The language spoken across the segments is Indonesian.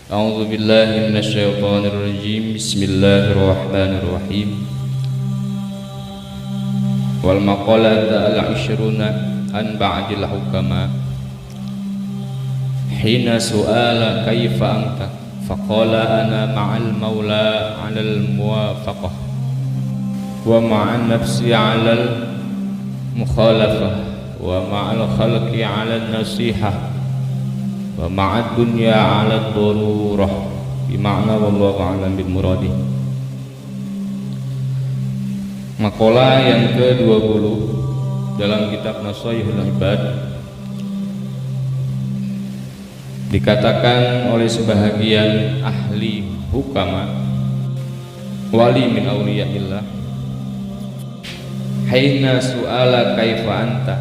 A'udzu billahi minasyaitonir rajim. Bismillahirrahmanirrahim. Wal maqalatu al-'ishruna an ba'dil hukama hina su'ala kaifa anta faqala ana ma'al maula 'alal muwafaqah wa ma'an nafsi 'alal mukhalafah wa ma'al khalqi 'alan nasihah wa ma'ad dunya 'ala darurah bima'na wallahu a'lam bil muradi. Maqalah yang ke-20 dalam kitab Nasaihul Ibad dikatakan oleh sebahagian ahli hukama wali min awliyaillah, haina su'ala kaifa anta,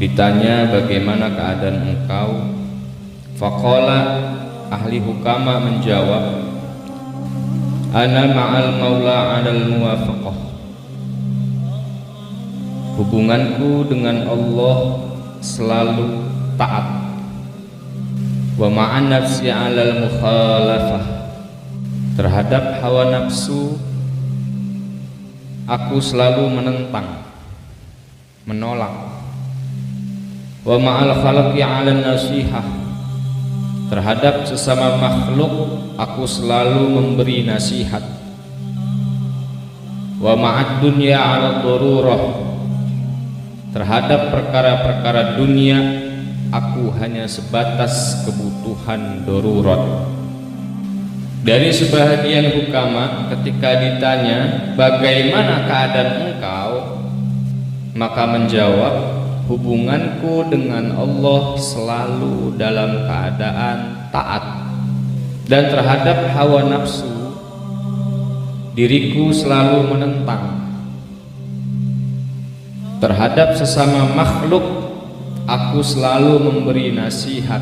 ditanya bagaimana keadaan engkau. Faqala, ahli hukama menjawab, ana ma'al maula 'alal muwafaqah, hubunganku dengan Allah selalu taat. Wa ma'an nafsi 'alal mukhalafah, terhadap hawa nafsu aku selalu menentang, menolak. Wa ma'al khalqi 'alan nasihah, terhadap sesama makhluk aku selalu memberi nasihat. Wa ma'ad dunya 'ala darurah, terhadap perkara-perkara dunia aku hanya sebatas kebutuhan darurat. Dari sebahagian hukama ketika ditanya bagaimana keadaan engkau, maka menjawab, hubunganku dengan Allah selalu dalam keadaan taat, dan terhadap hawa nafsu diriku selalu menentang. Terhadap sesama makhluk aku selalu memberi nasihat.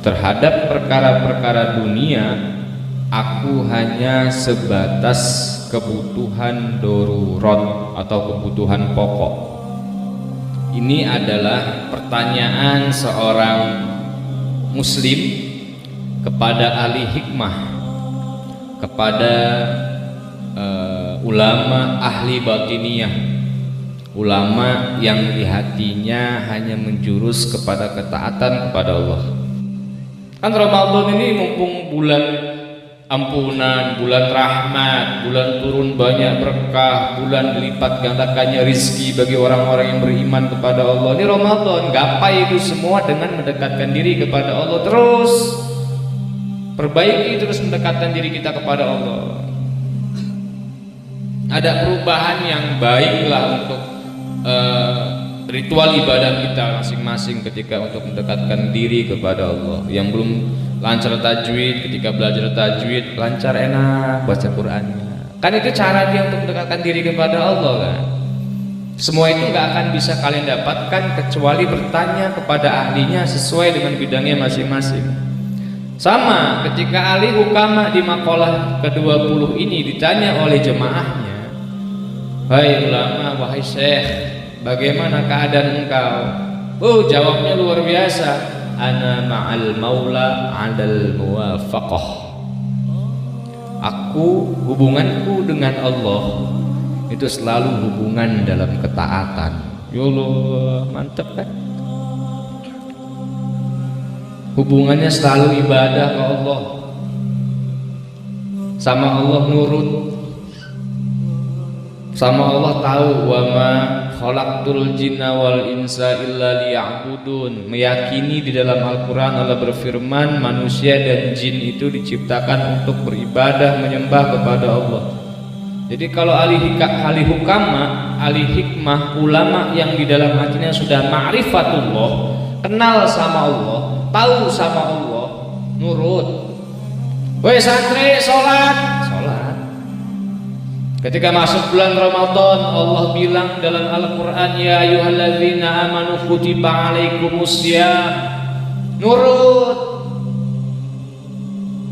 Terhadap perkara-perkara dunia aku hanya sebatas kebutuhan darurat atau kebutuhan pokok. Ini adalah pertanyaan seorang muslim kepada ahli hikmah, kepada ulama ahli batiniyah, ulama yang di hatinya hanya menjurus kepada ketaatan kepada Allah. Kan Ramadan ini mumpung bulan ampunan, bulan rahmat, bulan turun banyak berkah, bulan dilipat gandakannya rizki bagi orang-orang yang beriman kepada Allah. Ini Ramadan, gapai itu semua dengan mendekatkan diri kepada Allah. Terus perbaiki terus mendekatkan diri kita kepada Allah. Ada perubahan yang baiklah untuk ritual ibadah kita masing-masing ketika untuk mendekatkan diri kepada Allah. Yang belum lancar tajwid, ketika belajar tajwid lancar enak baca Qur'annya, kan itu cara dia untuk mendekatkan diri kepada Allah kan. Semua itu nggak akan bisa kalian dapatkan kecuali bertanya kepada ahlinya sesuai dengan bidangnya masing-masing. Sama ketika ahli hukama di maqalah ke-20 ini ditanya oleh jemaahnya, hai ulama, wahai syekh, bagaimana keadaan engkau? Oh, jawabnya luar biasa, ana ma'al maula 'alal muwafaqah, aku hubunganku dengan Allah itu selalu hubungan dalam ketaatan. Ya Allah, mantap kan? Hubungannya selalu ibadah ke Allah, sama Allah nurut, sama Allah tahu. Wa ma khalaqtul jinna wal insa illa liya'budun, meyakini di dalam Al-Quran Allah berfirman manusia dan jin itu diciptakan untuk beribadah menyembah kepada Allah. Jadi kalau ahli hukama, ahli hikmah, ulama yang di dalam hatinya sudah ma'rifatullah, kenal sama Allah, tahu sama Allah, nurut. Woi santri, sholat. Ketika masuk bulan Ramadan, Allah bilang dalam Al-Quran, ya ayyuhalladzina amanu kutiba alaikumussyam, nurut.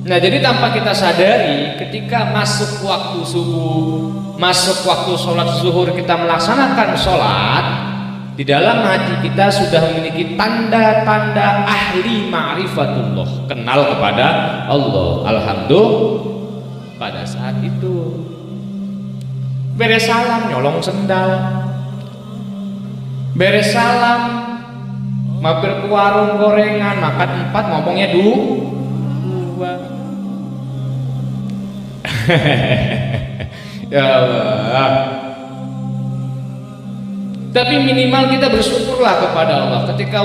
Nah, jadi tanpa kita sadari, ketika masuk waktu subuh, masuk waktu sholat zuhur, kita melaksanakan sholat, di dalam hati kita sudah memiliki tanda-tanda ahli ma'rifatullah, kenal kepada Allah. Alhamdulillah pada saat itu beres salam nyolong sendal, beres salam mampir ke warung gorengan, makan 4 ngomongnya 2. Ya Allah. Tapi minimal kita bersyukurlah kepada Allah ketika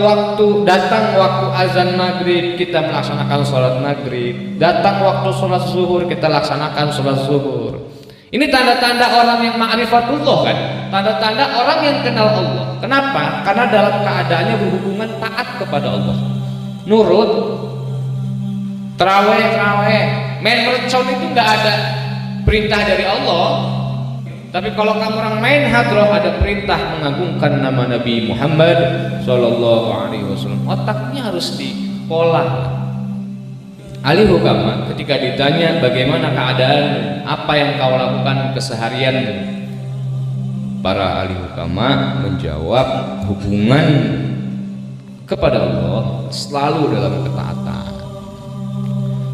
datang waktu azan maghrib kita melaksanakan sholat maghrib, datang waktu sholat zuhur kita laksanakan sholat zuhur. Ini tanda-tanda orang yang ma'rifatullah kan, tanda-tanda orang yang kenal Allah. Kenapa? Karena dalam keadaannya berhubungan taat kepada Allah, nurut, terawih, main mercon itu nggak ada perintah dari Allah. Tapi kalau kamu orang main hadroh ada perintah mengagungkan nama Nabi Muhammad Sallallahu Alaihi Wasallam, otaknya harus diolah. Ahli hukama ketika ditanya bagaimana keadaan, apa yang kau lakukan keseharian, para ahli hukama menjawab hubungan kepada Allah selalu dalam ketaatan.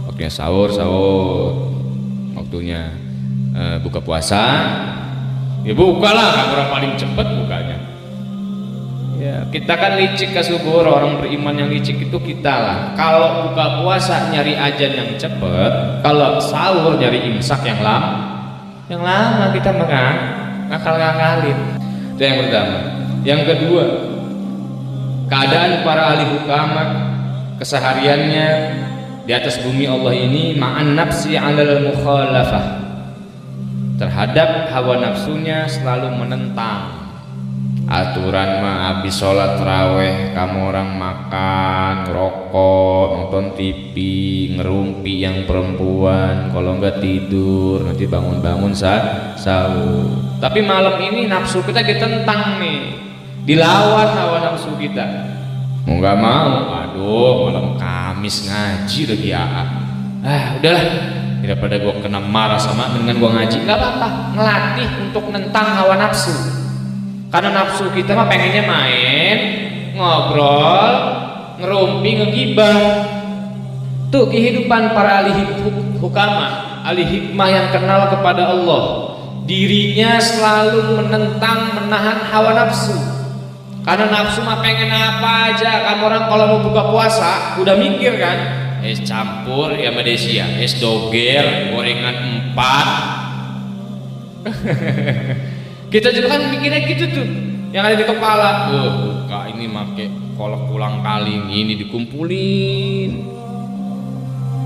Waktunya sahur, waktunya buka puasa, ya bukalah, orang paling cepat bukanya. Ya, kita kan licik ke subur, orang beriman yang licik itu kita lah. Kalau buka puasa nyari ajan yang cepat, kalau sahur nyari imsak yang lama kita makan ngakal-ngakalin. Itu yang pertama. Yang kedua, keadaan para ahli hukama kesehariannya di atas bumi Allah ini ma'an nafsi 'alal mukhalafah, terhadap hawa nafsunya selalu menentang aturan. Habis sholat taraweh kamu orang makan, ngerokok, nonton TV, ngerumpi yang perempuan, kalau enggak tidur nanti bangun-bangun sahur. Tapi malam ini nafsu kita ditentang nih, dilawan hawa nafsu kita. Mau nggak mau, aduh malam Kamis ngaji lagi udahlah, daripada gua kena marah sama dengan gua ngaji, nggak apa-apa, ngelatih untuk nentang hawa nafsu. Karena nafsu kita mah pengennya main, ngobrol, ngerumpi, ngegibah. Tuh kehidupan para ahli hukama, ahli hikmah yang kenal kepada Allah, dirinya selalu menentang, menahan hawa nafsu. Karena nafsu mah pengen apa aja. Kamu orang kalau mau buka puasa udah mikir kan, es campur ya Malaysia, es doger, gorengan 4. Kita juga kan mikirnya gitu tuh, yang ada di kepala. Buka ini make kolak pulang kali ini dikumpulin,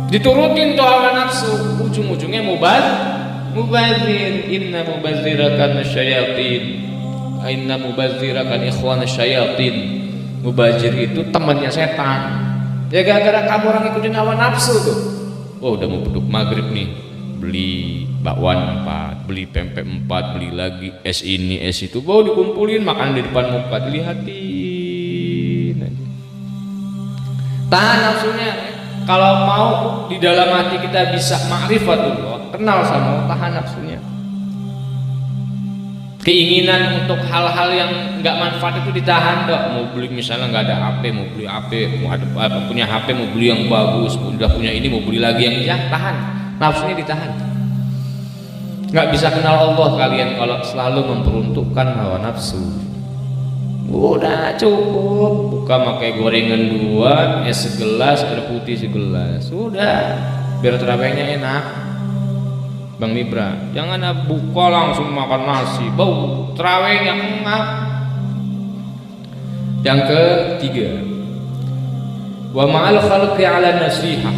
diturutin tuh hawa nafsu, ujung-ujungnya mubazir. Inna mubazirakan syayatin, inna mubazirakan ikhwan syayatin. Mubazir itu temannya setan. Ya gara-gara kamu orang ikutin hawa nafsu tuh. Udah mau beduk maghrib nih, beli bakwan 4, beli pempek 4, beli lagi es ini es itu, dikumpulin makan di depan muka, dilihatin aja. Tahan nafsunya. Kalau mau di dalam hati kita bisa ma'rifatullah, kenal sama Allah, tahan nafsunya. Keinginan untuk hal-hal yang nggak manfaat itu ditahan dok. Mau beli misalnya nggak ada HP, mau beli HP, mau ada punya HP mau beli yang bagus, udah punya ini mau beli lagi yang tahan, nafsunya ditahan. Nggak bisa kenal Allah kalian kalau selalu memperuntukkan hawa nafsu. Udah cukup, buka pakai gorengan 2, es segelas, air putih segelas, udah biar terawihnya enak. Bang Libra, jangan buka langsung makan nasi, bau terawihnya enak. Yang ketiga, wa ma'al khalqi 'ala nasihah,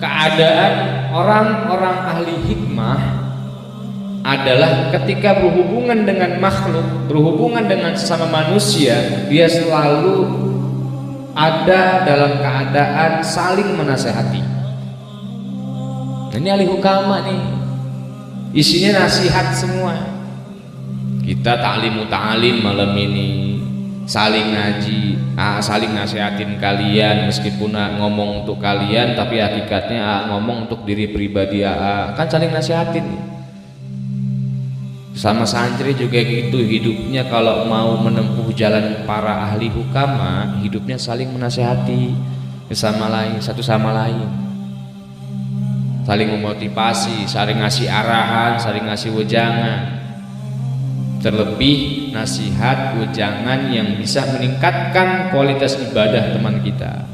keadaan orang-orang ahli hikmah adalah ketika berhubungan dengan makhluk, berhubungan dengan sesama manusia, dia selalu ada dalam keadaan saling menasehati. Ini ahli hukama nih, isinya nasihat semua. Kita ta'lim malam ini, saling ngaji, saling nasihatin kalian, meskipun ngomong untuk kalian tapi hakikatnya ngomong untuk diri pribadi, kan saling nasihatin. Sama santri juga gitu hidupnya, kalau mau menempuh jalan para ahli hukama, hidupnya saling menasehati sama lain, satu sama lain, saling memotivasi, saling ngasih arahan, saling ngasih wejangan. Terlebih nasihat wejangan yang bisa meningkatkan kualitas ibadah teman kita.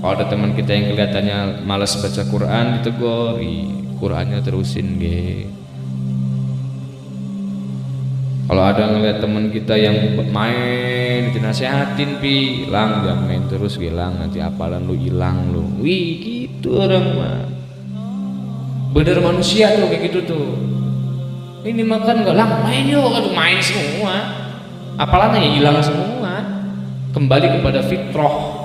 Kalau ada teman kita yang kelihatannya malas baca Quran, ditegori, Qurannya terusin ge. Kalau ada ngeliat teman kita yang main, dinasihatin, pi, lang jangan main terus, gilang nanti apalan lu hilang lu. Wih, gitu orang mah. Bener manusia tuh kayak gitu tuh. Ini makan gak lang, main yuk, aduh main semua. Apalan ya hilang semua. Kembali kepada fitrah,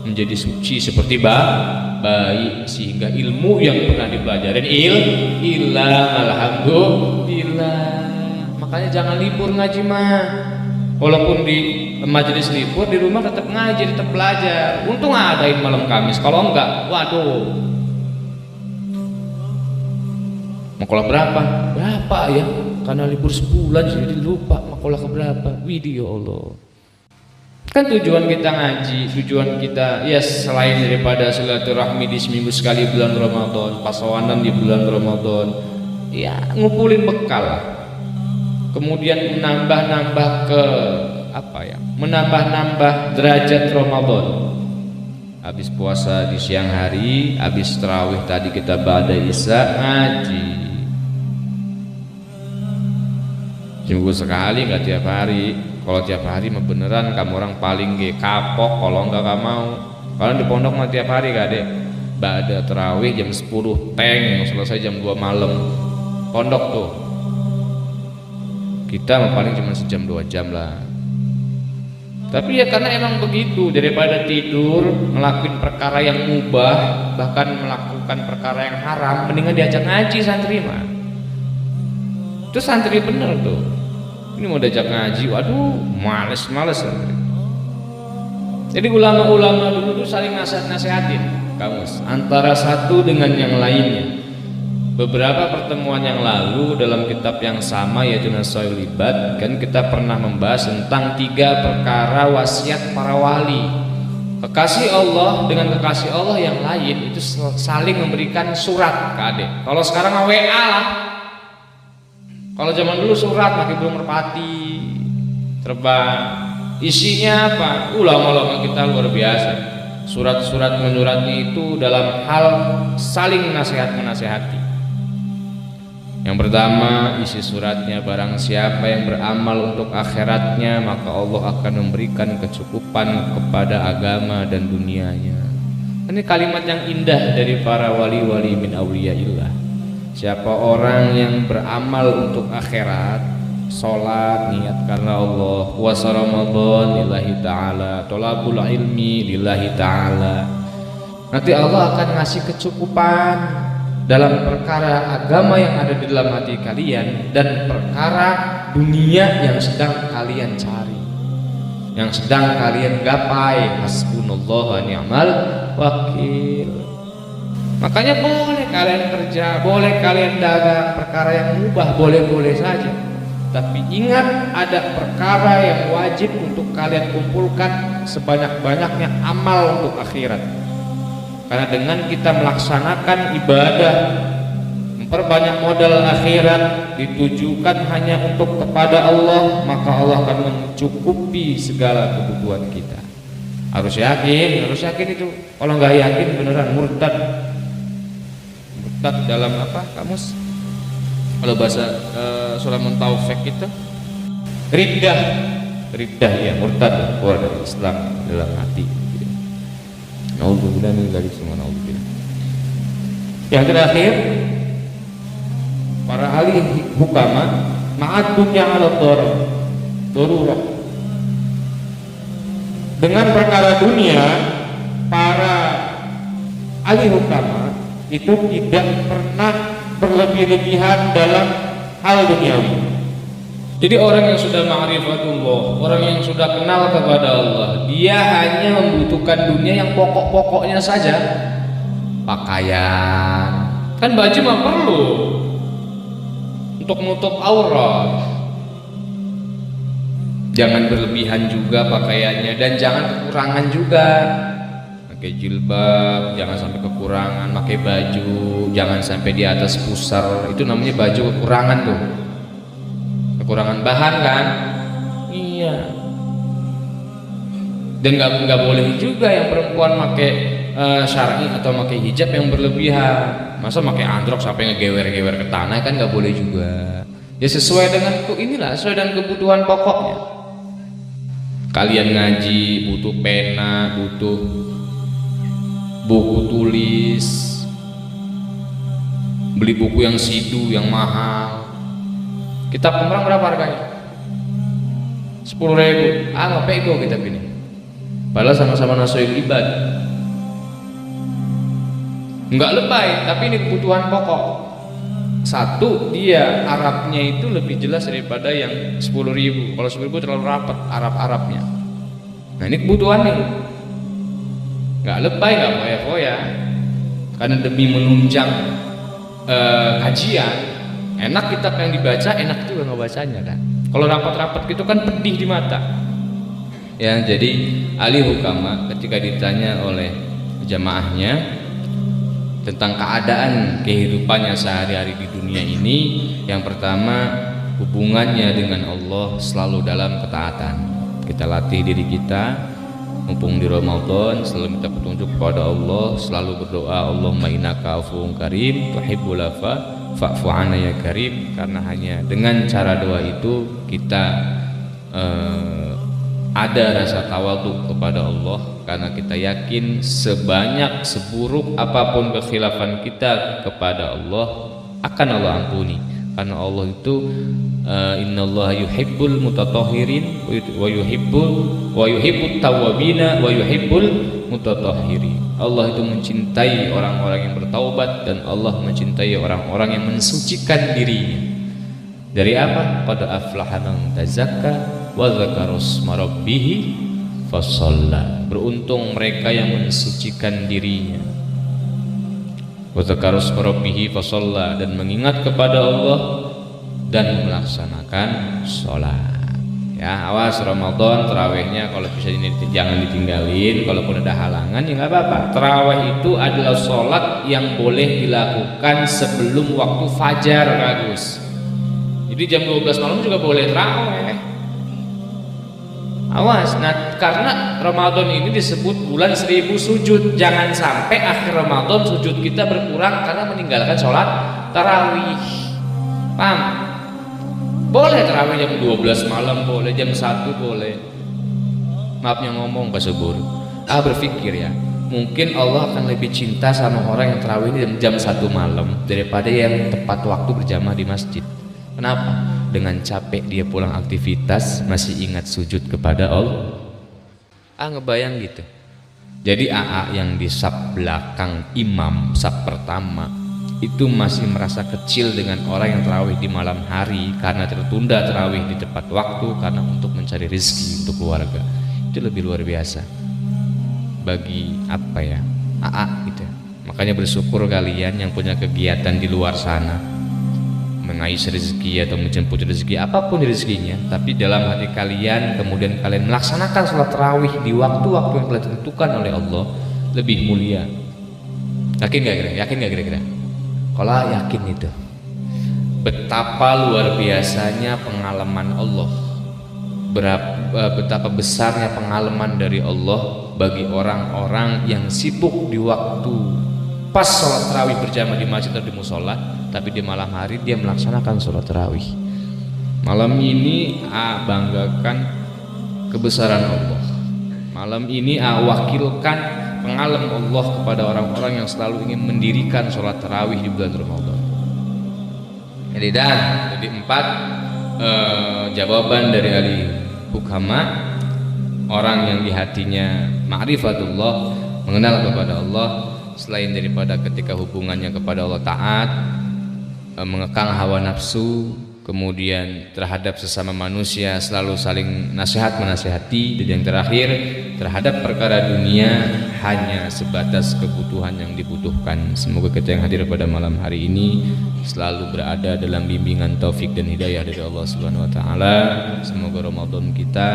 menjadi suci seperti bayi, sehingga ilmu yang pernah dipelajarin hilang. Alhamdulillah. Makanya jangan libur ngaji mah. Walaupun di majelis libur, di rumah tetap ngaji, tetap belajar. Untung adain malam Kamis. Kalau enggak, waduh. Makolah berapa? Berapa ya? Karena libur sebulan jadi lupa makolah keberapa. Widih ya Allah. Kan tujuan kita ngaji, tujuan kita ya selain daripada silaturahmi di seminggu sekali bulan Ramadan, pasawanan di bulan Ramadan, ya ngumpulin bekal lah. Kemudian menambah-nambah ke apa ya? Menambah-nambah derajat Ramadan. Habis puasa di siang hari, habis tarawih tadi kita ba'da isya ngaji. Seminggu sekali, nggak tiap hari. Kalau tiap hari mah beneran kamu orang paling kapok. Kalau nggak mau. Kalau di pondok mah tiap hari gak deh. Ba'da tarawih jam 10 teng, selesai jam 2 malam. Pondok tuh. Kita paling cuma sejam 2 jam lah. Tapi ya karena emang begitu, daripada tidur ngelakuin perkara yang mubah, bahkan melakukan perkara yang haram, mendingan diajak ngaji santri mah. Itu santri bener tuh. Ini mau diajak ngaji, waduh males santri. Jadi ulama-ulama dulu tuh saling nasihatin kamu antara satu dengan yang lainnya. Beberapa pertemuan yang lalu dalam kitab yang sama yaitu Nasaihul Ibad, kan kita pernah membahas tentang 3 perkara wasiat para wali. Kekasih Allah dengan kekasih Allah yang lain itu saling memberikan surat ke adik. Kalau sekarang WA lah. Kalau zaman dulu surat pakai burung merpati terbang. Isinya apa? Ulama-ulama kita luar biasa. Surat-surat menyuratnya itu dalam hal saling menasehati. Yang pertama, isi suratnya, barang siapa yang beramal untuk akhiratnya, maka Allah akan memberikan kecukupan kepada agama dan dunianya. Ini kalimat yang indah dari para wali-wali min awliyaillah. Siapa orang yang beramal untuk akhirat, sholat niat karena Allah, puasa Ramadan lillahi ta'ala, tolabul ilmi lillahi ta'ala, nanti Allah akan ngasih kecukupan dalam perkara agama yang ada di dalam hati kalian dan perkara dunia yang sedang kalian cari, yang sedang kalian gapai. Hasbunallah wa ni'mal wakil. Makanya boleh kalian kerja, boleh kalian dagang, perkara yang mubah boleh-boleh saja. Tapi ingat, ada perkara yang wajib untuk kalian kumpulkan sebanyak-banyaknya amal untuk akhirat. Karena dengan kita melaksanakan ibadah, memperbanyak modal akhirat, ditujukan hanya untuk kepada Allah, maka Allah akan mencukupi segala kebutuhan kita. Harus yakin itu. Kalau nggak yakin beneran murtad. Murtad dalam apa kamus? Kalau bahasa Sulaiman Taufik itu riddah ya, murtad, keluar dari Islam dalam hati. Nauzubillah min dzalik, semua nauzubillah. Yang terakhir, para ahli hukama ma'ad dunya 'ala darurah. Dengan perkara dunia, para ahli hukama itu tidak pernah berlebih-lebihan dalam hal duniawi. Jadi orang yang sudah ma'rifatullah, orang yang sudah kenal kepada Allah, dia hanya membutuhkan dunia yang pokok-pokoknya saja. Pakaian, kan baju mah perlu. untuk menutup aurat. Jangan berlebihan juga pakaiannya, dan jangan kekurangan juga. Pakai jilbab jangan sampai kekurangan, pakai baju jangan sampai di atas pusar, itu namanya baju kekurangan tuh, kekurangan bahan kan. Iya. Dan nggak boleh juga yang perempuan pakai syar'i atau pakai hijab yang berlebihan. Masa pakai androk sampai ngegewer-gewer ke tanah, kan nggak boleh juga. Ya sesuai dengan sesuai dengan kebutuhan pokoknya. Kalian ngaji butuh pena, butuh buku tulis, beli buku yang sidu yang mahal. Kitab Umrah berapa harganya? 10.000. Nggak pego kitab ini, padahal sama-sama Nasoil Ibad. Nggak lebay, tapi ini kebutuhan pokok. Satu, dia Arabnya itu lebih jelas daripada yang 10.000. Kalau 10.000 terlalu rapat Arab-Arabnya. Nah ini kebutuhan nih, nggak lebay, nggak foya-foya, karena demi menunjang kajian. Enak kitab yang dibaca, enak juga ngebacanya kan. Kalau rapat-rapat gitu kan pedih di mata ya. Jadi ahli hukama ketika ditanya oleh jamaahnya tentang keadaan kehidupannya sehari-hari di dunia ini, yang pertama hubungannya dengan Allah selalu dalam ketaatan. Kita latih diri kita mumpung di Ramadan, selalu minta petunjuk kepada Allah, selalu berdoa Allahumma innaka afuwwun karim tuhibbul afwa fa'fu 'anna ya karim. Karena hanya dengan cara doa itu kita ada rasa tawadhu kepada Allah, karena kita yakin seburuk apapun kekhilafan kita kepada Allah akan Allah ampuni. Karena Allah itu innallaha yuhibbul mutatahhirin wa yuhibbut tawwabina wa yuhibbul mutatahhirin. Allah itu mencintai orang-orang yang bertaubat, dan Allah mencintai orang-orang yang mensucikan dirinya. Dari apa? Qad aflaha man tazakka wa dzakara isma rabbih fasalla. Beruntung mereka yang mensucikan dirinya, wa dzakara isma rabbih fasalla, dan mengingat kepada Allah dan melaksanakan sholat. Ya, awas Ramadan tarawihnya kalau bisa jangan ditinggalin. Kalaupun ada halangan ya nggak apa-apa. Tarawih itu adalah sholat yang boleh dilakukan sebelum waktu fajar, bagus. Jadi jam 12 malam juga boleh tarawih. Awas. Nah, karena Ramadan ini disebut bulan 1000 sujud. Jangan sampai akhir Ramadan sujud kita berkurang karena meninggalkan sholat tarawih. Paham? Boleh tarawih jam 12 malam, boleh jam 1 boleh. Maafnya ngomong Pak Subur, berpikir ya, mungkin Allah akan lebih cinta sama orang yang tarawih jam 1 malam daripada yang tepat waktu berjamaah di masjid. Kenapa? Dengan capek dia pulang aktivitas masih ingat sujud kepada Allah. Ngebayang gitu. Jadi AA yang di saf belakang imam, saf pertama, itu masih merasa kecil dengan orang yang tarawih di malam hari karena tertunda tarawih di tepat waktu karena untuk mencari rezeki untuk keluarga. Itu lebih luar biasa bagi AA gitu. Makanya bersyukur kalian yang punya kegiatan di luar sana, mengais rezeki atau menjemput rezeki apapun rezekinya, tapi dalam hati kalian kemudian kalian melaksanakan sholat tarawih di waktu-waktu yang telah ditentukan oleh Allah, lebih mulia. Yakin gak kira-kira? Kalau yakin itu, betapa luar biasanya pengalaman Allah, betapa besarnya pengalaman dari Allah bagi orang-orang yang sibuk di waktu pas sholat tarawih berjamaah di masjid atau di musola, tapi di malam hari dia melaksanakan sholat tarawih. Malam ini banggakan kebesaran Allah. Malam ini wakilkan pengalam Allah kepada orang-orang yang selalu ingin mendirikan sholat tarawih di bulan Ramadan. Jadi 4 jawaban dari ahli hukama, orang yang di hatinya ma'rifatullah, mengenal kepada Allah, selain daripada ketika hubungannya kepada Allah taat, mengekang hawa nafsu, kemudian terhadap sesama manusia selalu saling nasihat menasihati, dan yang terakhir terhadap perkara dunia hanya sebatas kebutuhan yang dibutuhkan. Semoga kita yang hadir pada malam hari ini selalu berada dalam bimbingan taufik dan hidayah dari Allah Subhanahu wa taala. Semoga Ramadan kita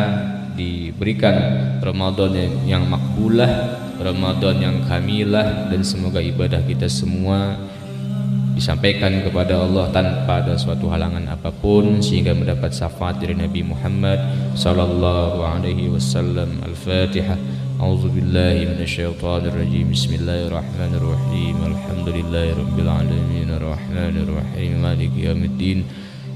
diberikan Ramadan yang makbulah, Ramadan yang kamilah, dan semoga ibadah kita semua disampaikan kepada Allah tanpa ada suatu halangan apapun sehingga mendapat syafaat dari Nabi Muhammad sallallahu alaihi wasallam. Al-Fatihah. A'udzubillahi minasyaitonirrajim. Bismillahirrahmanirrahim. Alhamdulillahirabbil alamin arrahmanirrahim maliki yaumiddin.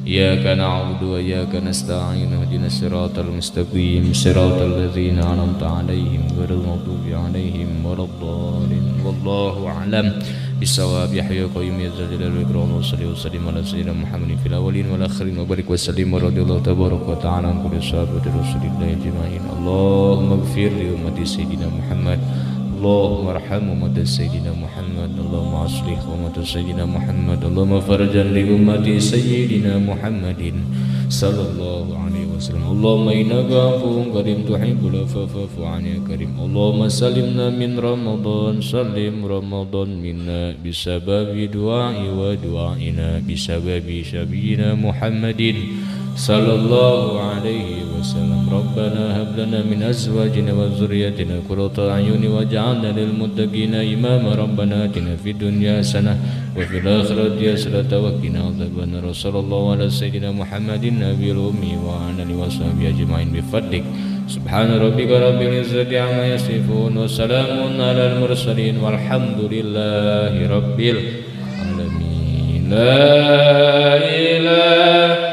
Iyyaka na'budu wa iyyaka nasta'in ihdinas siratal mustaqim siratal ladzina an'amta 'alaihim ghairil maghdubi 'alaihim waladdallin. Wallahu a'lam bisawab. Yahya qayyum ya dzalal wal ikram wa sallim ala sayyidina Muhammadin fil awwalin wal akhirin wa barik wa sallim radhiyallahu tabaraka wa ta'ala an kulli sahabati rasulillah ajma'in. Allahumma ighfir li ummati sayyidina Muhammad, Allahumma arham ummati sayyidina Muhammad, Allahumma aslih ummati sayyidina Muhammad, Allahumma farjan li ummati sayyidina Muhammadin sallallahu alaihi wasallam. Allahumma innaka afuwwun karim tuhibbul afwa fa'fu 'anna ya karim. Allahumma salimna min Ramadan, salim Ramadan minna bisababi du'ai wa du'aina bisababi syabiyina Muhammadin sallallahu alaihi wasallam. Rabbana hab lana min azwajina wa dhurriyyatina qurrata a'yuni waj'alna lil muttaqina imama. Rabbana atina fid dunya hasanah wa fil akhirati hasanah wa qina adzabannar. Sallallahu ala sayyidina Muhammadin nabiyil ummi wa ala alihi washabihi ajma'in bi fadlik. Subhana rabbika rabbil izzati amma yasifun wa salamun alal mursalin walhamdulillahi rabbil alamin. La ilaha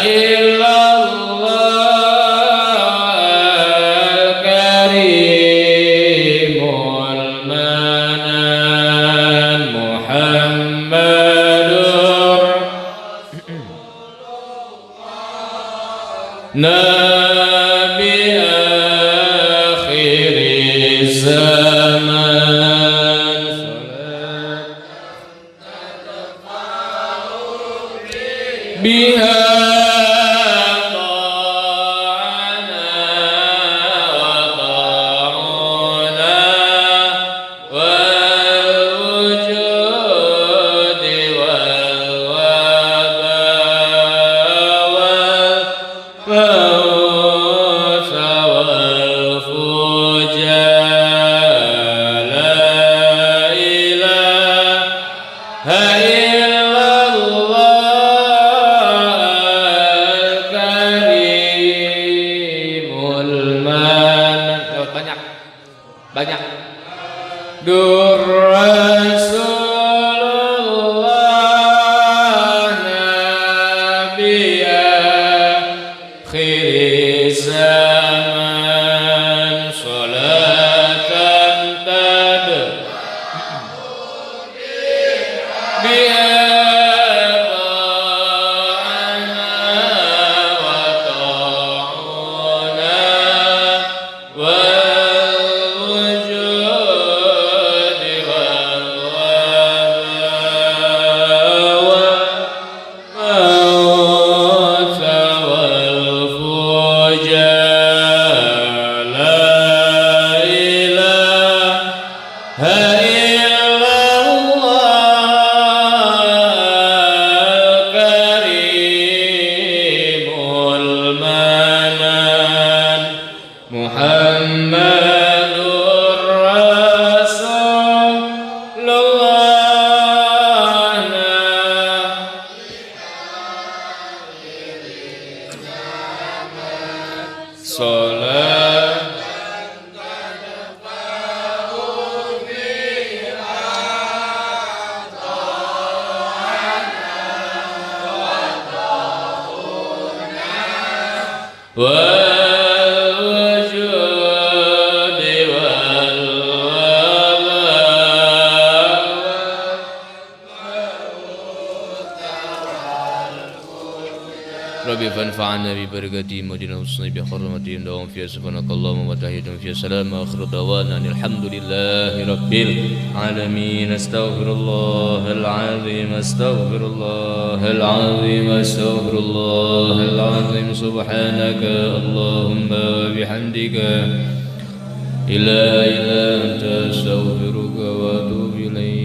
illallah karimul manan Muhammadur Nabi akhir zaman. Biha banyak dur Rasulullah Nabi akhir zaman salatan tad biha ربي فانفعنا ببركتهم ودنا وصني بحرمتهم دوام فيها سبحانك اللهم وتحيتهم فيها سلام آخر دعوانا الحمد لله رب العالمين استغفر الله العظيم استغفر الله العظيم استغفر الله العظيم سبحانك اللهم وبحمدك إلا أنت استغفرك وأتوب إليك